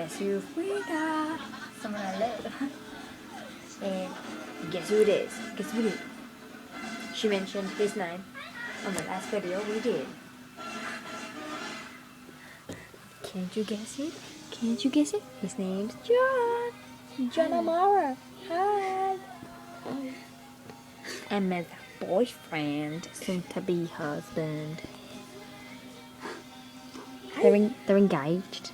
guess who we got? Someone I love. And guess who it is? Guess who it is? She mentioned his name on the last video we did. Can't you guess it? Can't you guess it? His name's John. John Amara. Hi. Emma's boyfriend, soon to be husband. They're engaged.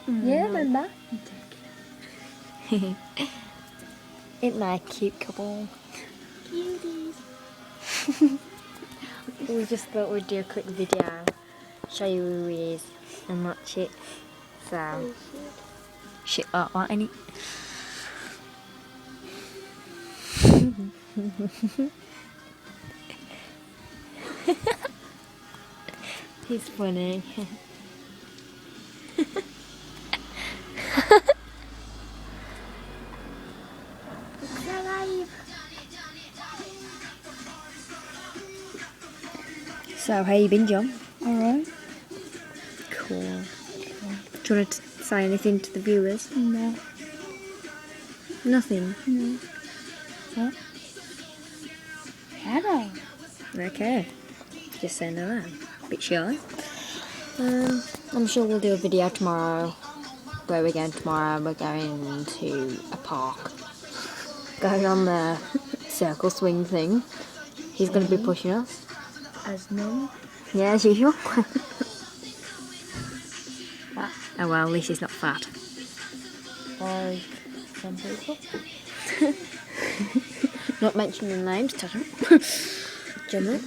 Yeah, remember? Isn't that a cute couple? Cuties. We just thought we'd do a quick video, show you who he is, and watch it. So, shit like that, innit? He's funny. It's alive. So, how you been, John? Alright. Cool. Do you want to say anything to the viewers? No. Nothing. No. What? Hello. Okay. Just saying that. Bit shy. I'm sure we'll do a video tomorrow. Where we're going tomorrow? We're going to a park. Going on the circle swing thing. He's going to be pushing us. As normal. Yeah, as usual. Oh well, at least he's not fat. Like some people. Not mentioning names, Tata. General.